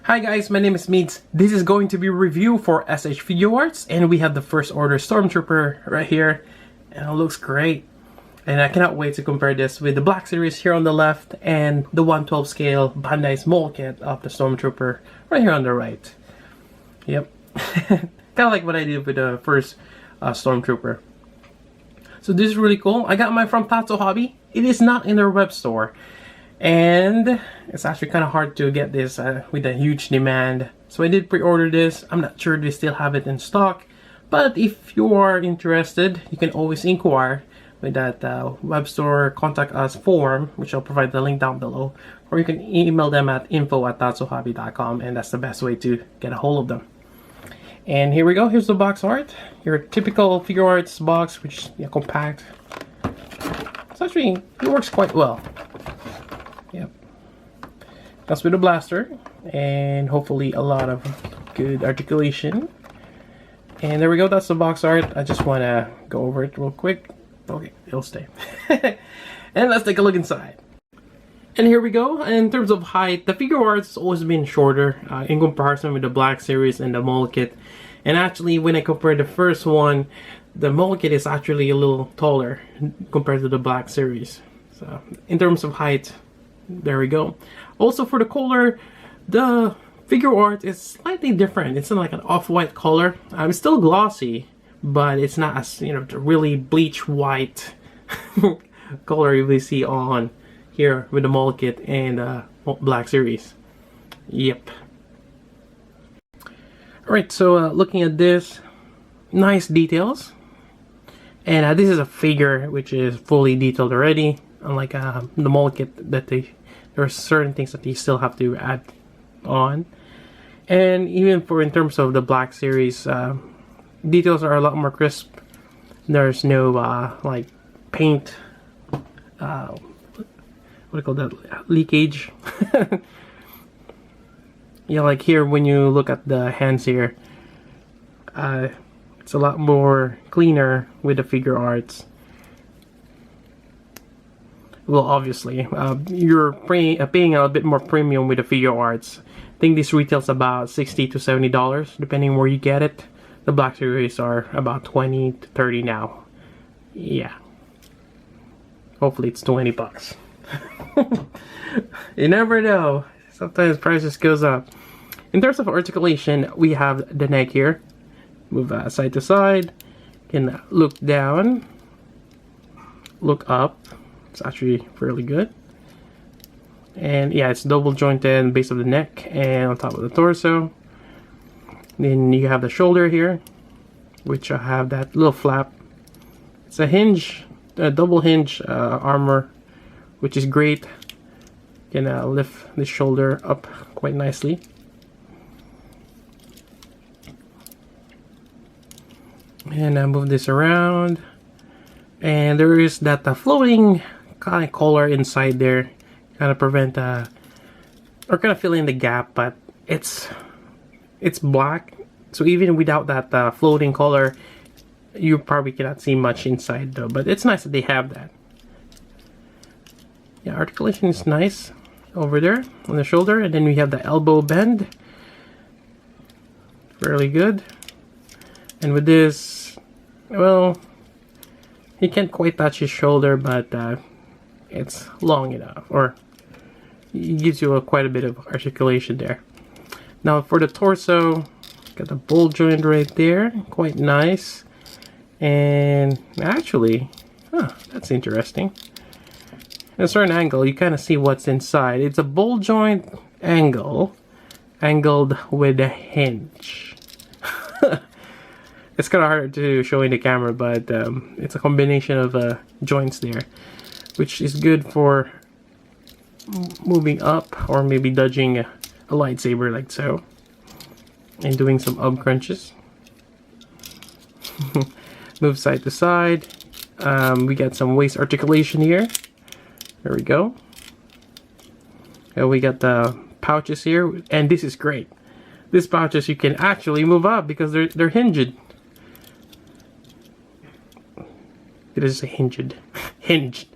Hi guys, my name is Meads. This is going to be a review for SH Figuarts, and we have the first order Stormtrooper right here, and it looks great. And I cannot wait to compare this with the Black Series here on the left and the 1/12 scale Bandai's mold kit of the Stormtrooper right here on the right. Yep, kind of like what I did with the first Stormtrooper. So this is really cool. I got mine from Tatsu Hobby. It is not in their web store. And it's actually kind of hard to get this with a huge demand. So I did pre-order this. I'm not sure they still have it in stock. But if you are interested, you can always inquire with that web store contact us form, which I'll provide the link down below. Or you can email them at info@tatsuhobby.com, and that's the best way to get a hold of them. And here we go. Here's the box art. Your typical Figuarts box, which is compact. It's actually, it works quite well. Yep. That's with a blaster, and hopefully a lot of good articulation. And there we go, that's the box art. I just want to go over it real quick. Okay, it'll stay. And let's take a look inside. And here we go. In terms of height, the Figuarts has always been shorter in comparison with the Black Series and the mold kit. And actually, when I compare the first one, the mold kit is actually a little taller compared to the Black Series. So in terms of height, there we go. Also for the color, the Figuarts is slightly different. It's in like an off-white color. It's still glossy, but it's not as, you know, the really bleach white color you will see on here with the mold kit and Black Series. Yep. Alright, so looking at this, nice details. And this is a figure which is fully detailed already. Unlike the mold kit, that there are certain things that you still have to add on. And even for in terms of the Black Series, details are a lot more crisp. There's no like paint, what do you call that, leakage. Yeah, like here when you look at the hands here, it's a lot more cleaner with the Figuarts. Well, obviously, you're paying a bit more premium with the Figuarts. I think this retails about $60 to $70, depending where you get it. The Black Series are about $20 to $30 now. Yeah. Hopefully it's 20 bucks. You never know. Sometimes prices goes up. In terms of articulation, we have the neck here. Move side to side. You can look down, look up. It's actually fairly good. And yeah, it's double jointed base of the neck and on top of the torso. Then you have the shoulder here, which I have that little flap. It's a hinge, a double hinge armor, which is great. You can lift the shoulder up quite nicely. And move this around. And there is that floating kind of collar inside there, kind of prevent or kind of fill in the gap, but it's black, so even without that floating collar, you probably cannot see much inside though. But it's nice that they have that. Yeah, articulation is nice over there on the shoulder, and then we have the elbow bend, fairly good. And with this, well, he can't quite touch his shoulder, but it's long enough, or it gives you quite a bit of articulation there. Now for the torso, got the ball joint right there, quite nice. And actually, that's interesting. At a certain angle, you kind of see what's inside. It's a ball joint angled with a hinge. It's kind of hard to show in the camera, but it's a combination of joints there, which is good for moving up or maybe dodging a lightsaber like so, and doing some up crunches. Move side to side. We got some waist articulation here. There we go. And we got the pouches here, and this is great. These pouches you can actually move up because they're hinged. It is hinged. Hinged.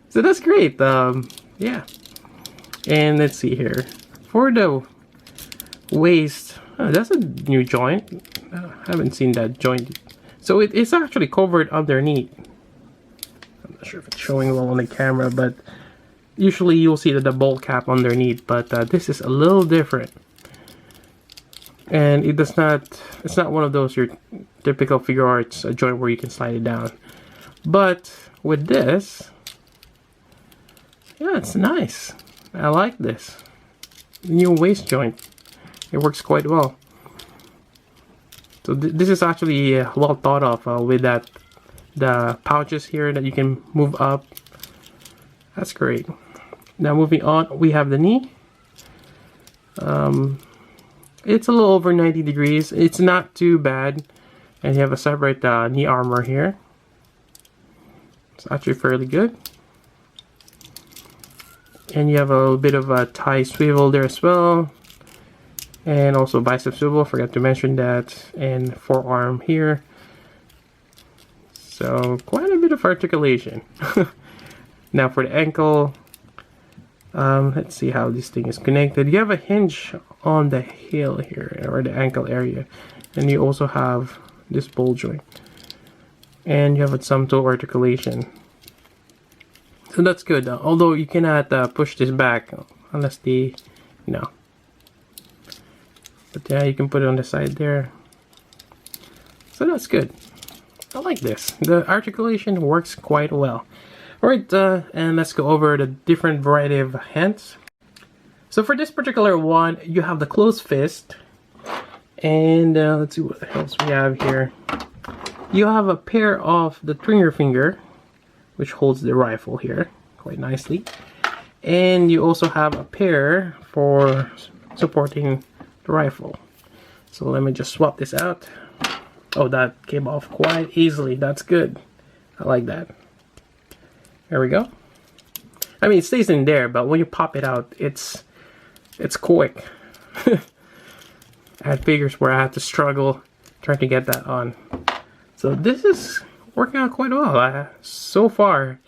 So that's great. Yeah. And let's see here. for the waist, that's a new joint. I haven't seen that joint. So it's actually covered underneath. I'm not sure if it's showing well on the camera, but usually you'll see the bowl cap underneath, but this is a little different. And it's not one of those your typical Figuarts joint where you can slide it down. But with this, yeah, it's nice. I like this new waist joint. It works quite well. So this is actually well thought of with the pouches here that you can move up. That's great. Now moving on, we have the knee. It's a little over 90 degrees. It's not too bad. And you have a separate knee armor here. It's actually fairly good. And you have a little bit of a thigh swivel there as well. And also bicep swivel, forgot to mention that. And forearm here. So quite a bit of articulation. Now for the ankle, let's see how this thing is connected. You have a hinge on the heel here, or the ankle area. And you also have this ball joint. And you have some toe articulation. So that's good, although you cannot push this back unless the, no. But yeah, you can put it on the side there. So that's good. I like this. The articulation works quite well. Alright, and let's go over the different variety of hands. So for this particular one, you have the closed fist. And let's see what else we have here. You have a pair of the trigger finger, which holds the rifle here quite nicely. And you also have a pair for supporting the rifle. So let me just swap this out. Oh, that came off quite easily. That's good. I like that. There we go. I mean, it stays in there, but when you pop it out, it's quick. I had figures where I had to struggle trying to get that on. So this is working out quite well. So far,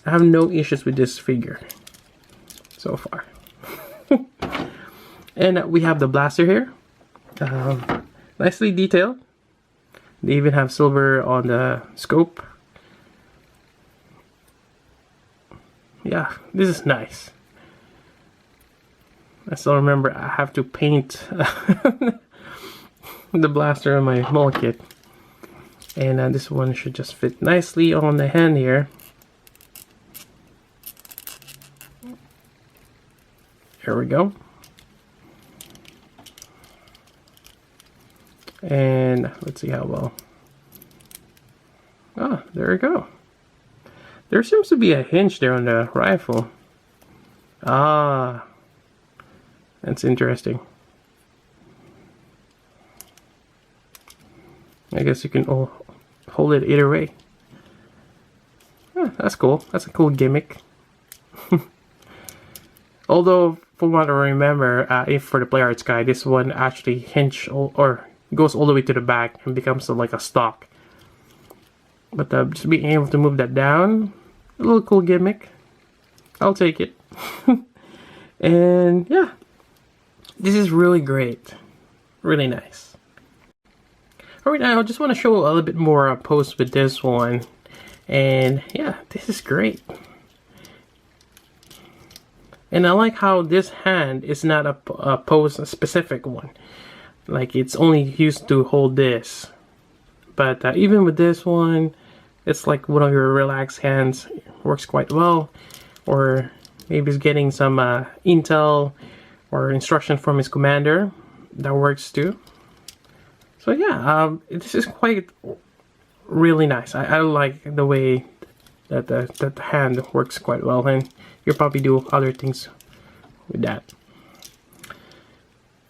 I have no issues with this figure. So far. And we have the blaster here. Nicely detailed. They even have silver on the scope. Yeah, this is nice. I still remember I have to paint the blaster on my mall kit. And this one should just fit nicely on the hand here. There we go. And let's see how well. Ah, there we go. There seems to be a hinge there on the rifle. Ah, that's interesting. I guess you can hold it either way. Ah, that's cool. That's a cool gimmick. Although, from what I remember, if for the Figuarts guy, this one actually hinge or goes all the way to the back and becomes like a stock. But just being able to move that down, a little cool gimmick. I'll take it. And yeah, this is really great. Really nice. Alright, now I just want to show a little bit more posts with this one. And yeah, this is great. And I like how this hand is not a pose specific one. Like it's only used to hold this. But even with this one, it's like one of your relaxed hands. Works quite well. Or maybe he's getting some intel or instruction from his commander. That works too. So yeah, this is quite really nice. I like the way that the hand works quite well, and you'll probably do other things with that.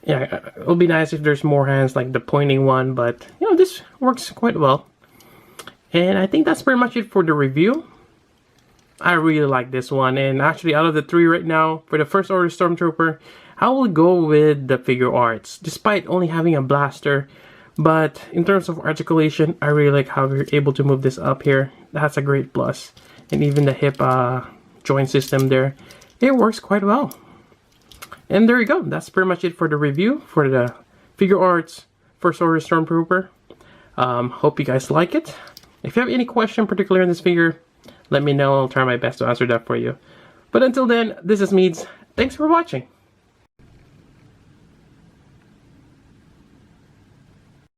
Yeah, it'll be nice if there's more hands like the pointing one, but you know, this works quite well. And I think that's pretty much it for the review. I really like this one, and actually out of the three right now, for the First Order Stormtrooper, I will go with the Figuarts, despite only having a blaster. But in terms of articulation, I really like how you're able to move this up here. That's a great plus. And even the hip joint system there, it works quite well. And there you go. That's pretty much it for the review for the Figuarts First Order Stormtrooper. Hope you guys like it. If you have any question particular in this figure, let me know. I'll try my best to answer that for you. But until then, this is Meads. Thanks for watching.